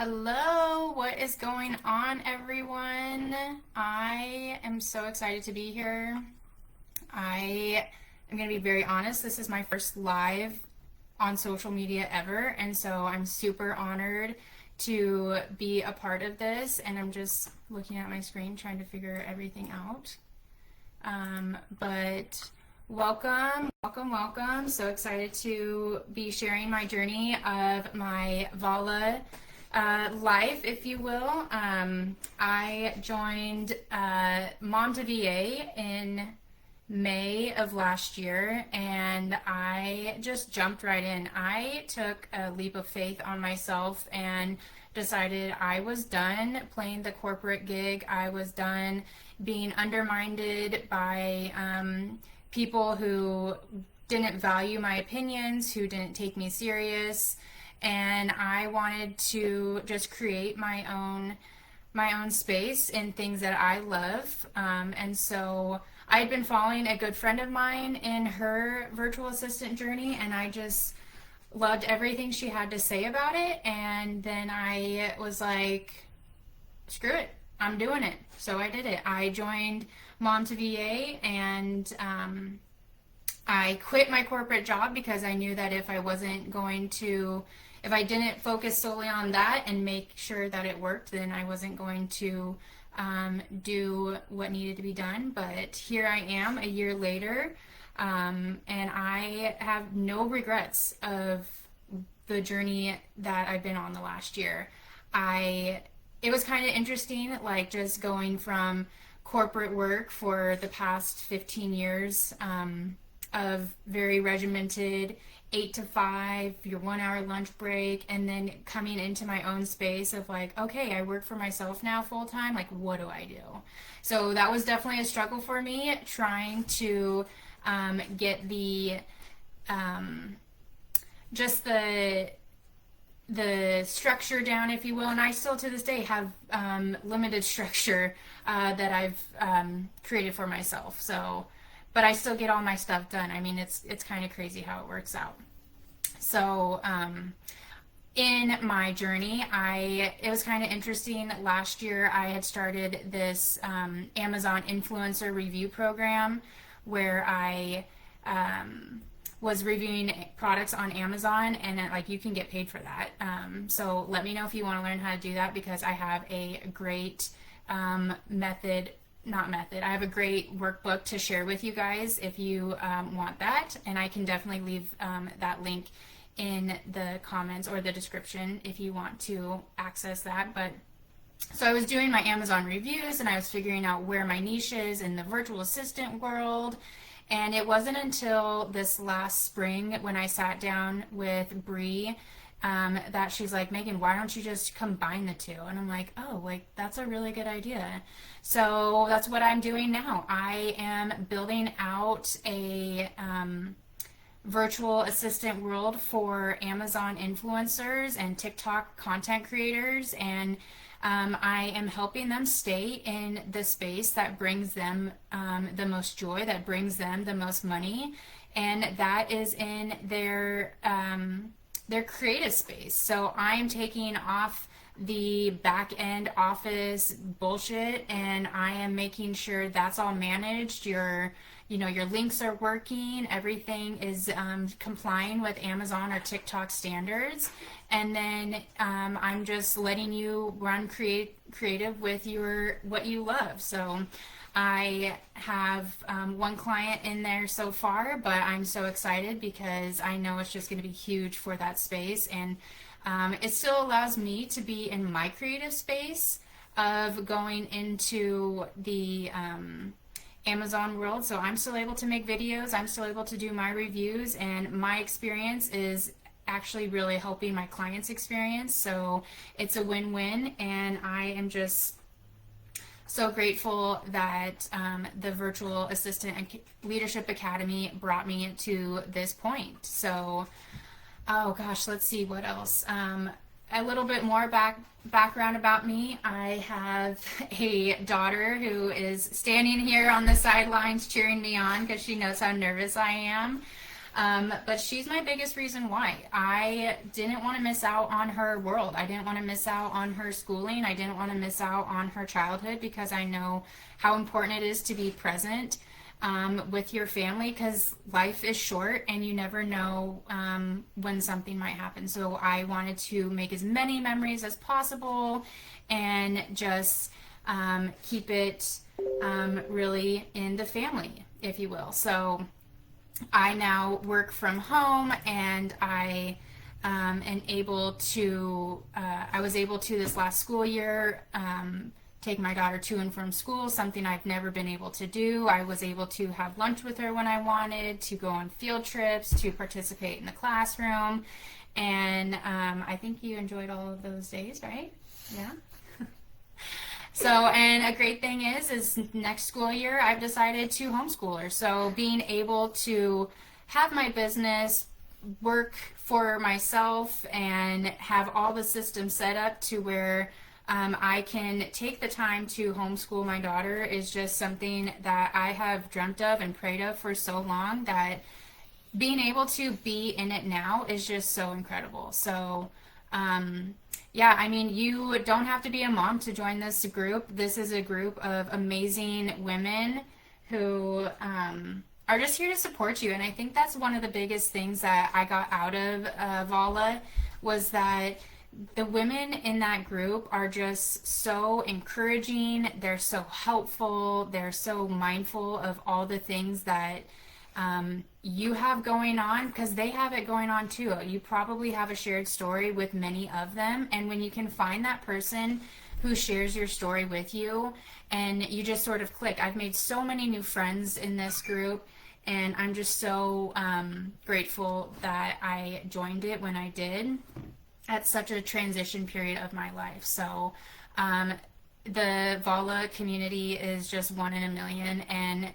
Hello, what is going on, everyone? I am so excited to be here. I am going to be very honest. This is my first live on social media ever, and so I'm super honored to be a part of this. And I'm just looking at my screen trying to figure everything out. But welcome. So excited to be sharing my journey of my Vala life, if you will. I joined Mom to VA in May of last year, and I just jumped right in. I took a leap of faith on myself and decided I was done playing the corporate gig. I was done being undermined by people who didn't value my opinions, who didn't take me serious. And I wanted to just create my own space in things that I love. And so I had been following a good friend of mine in her virtual assistant journey, and I just loved everything she had to say about it. And then I was like, screw it, I'm doing it. So I did it. I joined Mom to VA, and I quit my corporate job because I knew that if I didn't focus solely on that and make sure that it worked, then I wasn't going to do what needed to be done. But here I am a year later, and I have no regrets of the journey that I've been on the last year. It was kind of interesting, like just going from corporate work for the past 15 years, of very regimented 8 to 5, your 1 hour lunch break, and then coming into my own space of like, okay, I work for myself now full time, like what do I do? So that was definitely a struggle for me, trying to get just the structure down, if you will. And I still to this day have limited structure that I've created for myself. So but I still get all my stuff done. I mean, it's kind of crazy how it works out. So in my journey, it was kind of interesting. Last year, I had started this Amazon influencer review program where I was reviewing products on Amazon, and like you can get paid for that. So let me know if you want to learn how to do that, because I have a great I have a great workbook to share with you guys if you want that, and I can definitely leave that link in the comments or the description if you want to access that. But so I was doing my Amazon reviews, and I was figuring out where my niche is in the virtual assistant world. And it wasn't until this last spring when I sat down with Bree that she's like, Megan, why don't you just combine the two? And I'm like, oh, like that's a really good idea. So that's what I'm doing now. I am building out a virtual assistant world for Amazon influencers and TikTok content creators, and I am helping them stay in the space that brings them the most joy, that brings them the most money, and that is in their creative space. So I'm taking off the back end office bullshit, and I am making sure that's all managed. Your links are working, everything is complying with Amazon or TikTok standards, and then I'm just letting you run creative with what you love. So I have one client in there so far, but I'm so excited because I know it's just going to be huge for that space, and it still allows me to be in my creative space of going into the Amazon world. So I'm still able to make videos, I'm still able to do my reviews, and my experience is actually really helping my clients' experience. So it's a win-win, and I am just so grateful that the Virtual Assistant and Leadership Academy brought me to this point. So, oh gosh, let's see what else. A little bit more background about me. I have a daughter who is standing here on the sidelines cheering me on because she knows how nervous I am. But she's my biggest reason why. I didn't want to miss out on her world. I didn't want to miss out on her schooling. I didn't want to miss out on her childhood, because I know how important it is to be present with your family, because life is short and you never know when something might happen. So I wanted to make as many memories as possible and just keep it really in the family, if you will. So I now work from home, and I am able to, I was able to this last school year take my daughter to and from school, something I've never been able to do. I was able to have lunch with her when I wanted, to go on field trips, to participate in the classroom. And I think you enjoyed all of those days, right? Yeah. So, and a great thing is next school year I've decided to homeschool her. So being able to have my business, work for myself, and have all the systems set up to where I can take the time to homeschool my daughter is just something that I have dreamt of and prayed of for so long, that being able to be in it now is just so incredible. So, yeah, I mean, you don't have to be a mom to join this group. This is a group of amazing women who are just here to support you. And I think that's one of the biggest things that I got out of Vala, was that the women in that group are just so encouraging. They're so helpful. They're so mindful of all the things that you have going on, because they have it going on too. You probably have a shared story with many of them, and when you can find that person who shares your story with you, and you just sort of click. I've made so many new friends in this group, and I'm just so grateful that I joined it when I did at such a transition period of my life. So the Vala community is just one in a million, and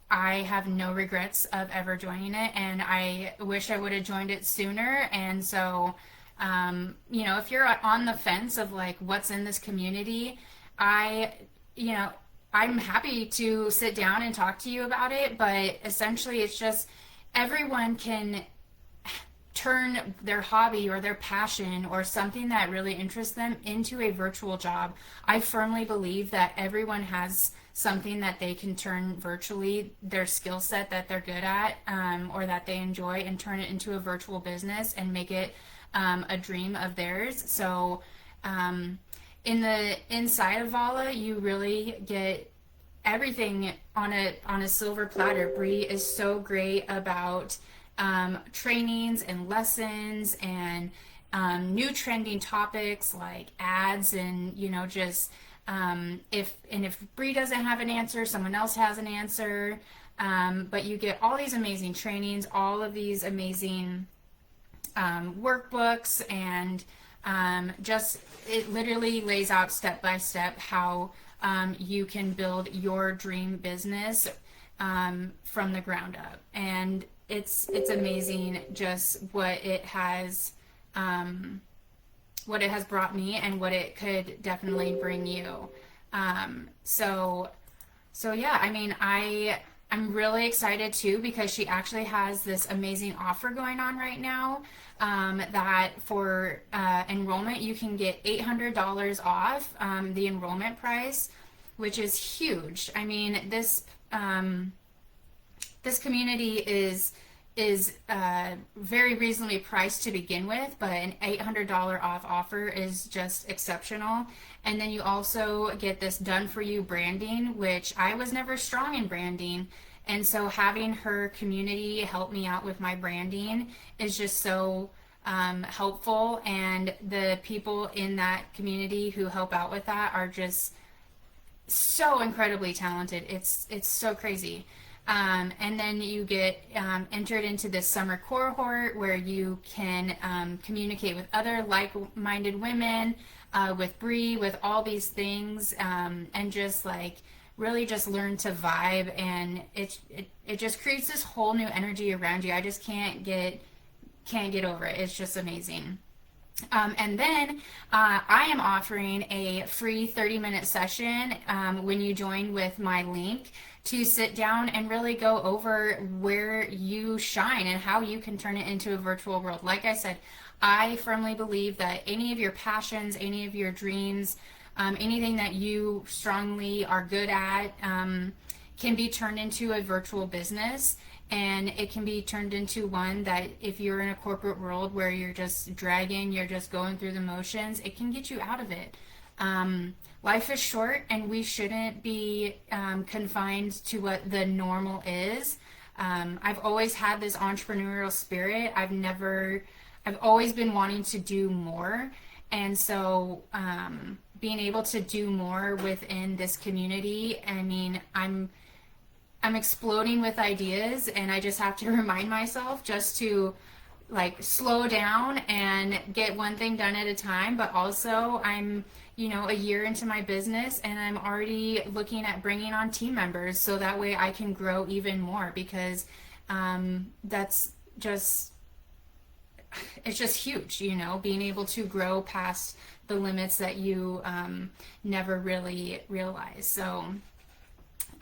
I have no regrets of ever joining it, and I wish I would have joined it sooner. And so, you know, if you're on the fence of like what's in this community, you know, I'm happy to sit down and talk to you about it, but essentially it's just everyone can turn their hobby or their passion or something that really interests them into a virtual job. I firmly believe that everyone has something that they can turn virtually, their skill set that they're good at or that they enjoy, and turn it into a virtual business and make it a dream of theirs. So in the inside of Vala, you really get everything on a silver platter. Bree is so great about trainings and lessons and new trending topics like ads, and you know, just if Bree doesn't have an answer, someone else has an answer. But you get all these amazing trainings, all of these amazing workbooks, and just it literally lays out step by step how you can build your dream business from the ground up. And it's amazing just what it has brought me and what it could definitely bring you. So yeah, I mean, I'm really excited too, because she actually has this amazing offer going on right now, that for enrollment you can get $800 off the enrollment price, which is huge. I mean, this community is very reasonably priced to begin with, but an $800 off offer is just exceptional. And then you also get this done for you branding, which I was never strong in branding. And so having her community help me out with my branding is just so helpful. And the people in that community who help out with that are just so incredibly talented. It's so crazy. And then you get entered into this summer cohort where you can communicate with other like-minded women, with Bree, with all these things, and just like really just learn to vibe. And it just creates this whole new energy around you. I just can't get over it. It's just amazing. And then I am offering a free 30-minute session when you join with my link to sit down and really go over where you shine and how you can turn it into a virtual world. Like I said, I firmly believe that any of your passions, any of your dreams, anything that you strongly are good at, can be turned into a virtual business. And it can be turned into one that if you're in a corporate world where you're just dragging, you're just going through the motions, it can get you out of it. Life is short, and we shouldn't be confined to what the normal is. I've always had this entrepreneurial spirit. I've always been wanting to do more. And so being able to do more within this community, I mean, I'm exploding with ideas, and I just have to remind myself just to like slow down and get one thing done at a time. But also I'm, a year into my business, and I'm already looking at bringing on team members so that way I can grow even more, because that's just, it's just huge, being able to grow past the limits that you never really realize. So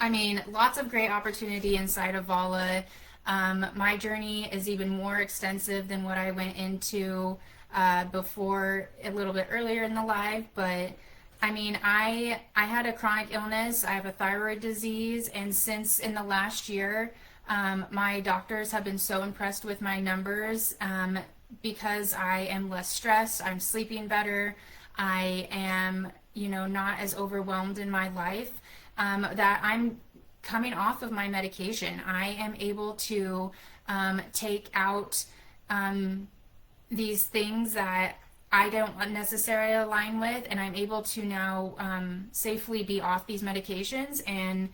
I mean, lots of great opportunity inside of Vala. My journey is even more extensive than what I went into before, a little bit earlier in the live. But I mean, I had a chronic illness. I have a thyroid disease, and since in the last year, my doctors have been so impressed with my numbers because I am less stressed. I'm sleeping better. I am, not as overwhelmed in my life. That I'm coming off of my medication. I am able to take out these things that I don't necessarily align with, and I'm able to now safely be off these medications and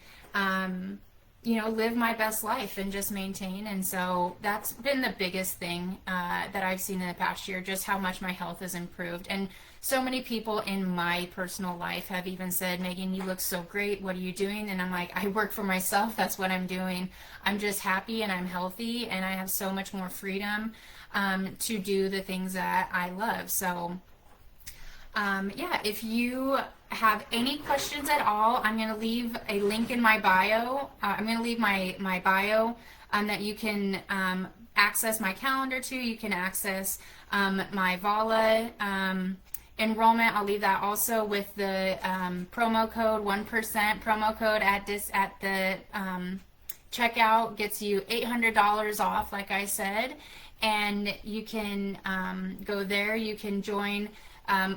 live my best life and just maintain. And so that's been the biggest thing that I've seen in the past year, just how much my health has improved. And so many people in my personal life have even said, Megan, you look so great. What are you doing? And I'm like, I work for myself. That's what I'm doing. I'm just happy and I'm healthy, and I have so much more freedom to do the things that I love. So if you have any questions at all, I'm going to leave a link in my bio. I'm going to leave my bio that you can access my calendar to. You can access my Vala enrollment. I'll leave that also with the promo code, 1% promo code at the checkout gets you $800 off, like I said. And you can go there. You can join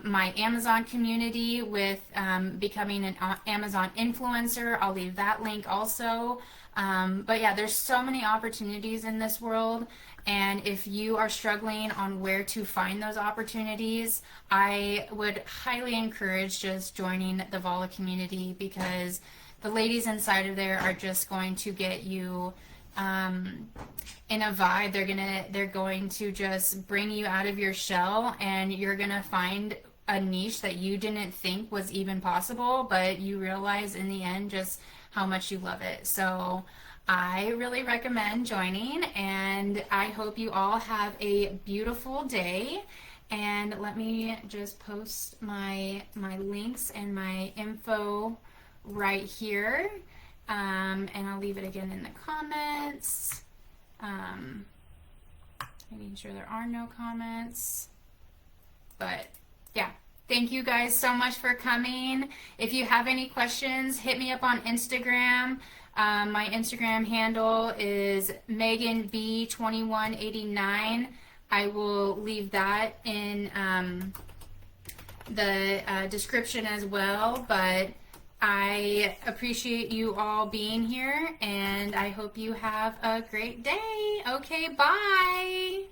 my Amazon community with becoming an Amazon influencer. I'll leave that link also. But yeah, there's so many opportunities in this world. And if you are struggling on where to find those opportunities, I would highly encourage just joining the Vala community, because the ladies inside of there are just going to get you in a vibe. They're going to just bring you out of your shell, and you're gonna find a niche that you didn't think was even possible, but you realize in the end just how much you love it. So I really recommend joining, and I hope you all have a beautiful day. And let me just post my links and my info right here. And I'll leave it again in the comments. Making sure there are no comments. But yeah, thank you guys so much for coming. If you have any questions, hit me up on Instagram. My Instagram handle is MeganB2189. I will leave that in the description as well. But I appreciate you all being here, and I hope you have a great day. Okay, bye.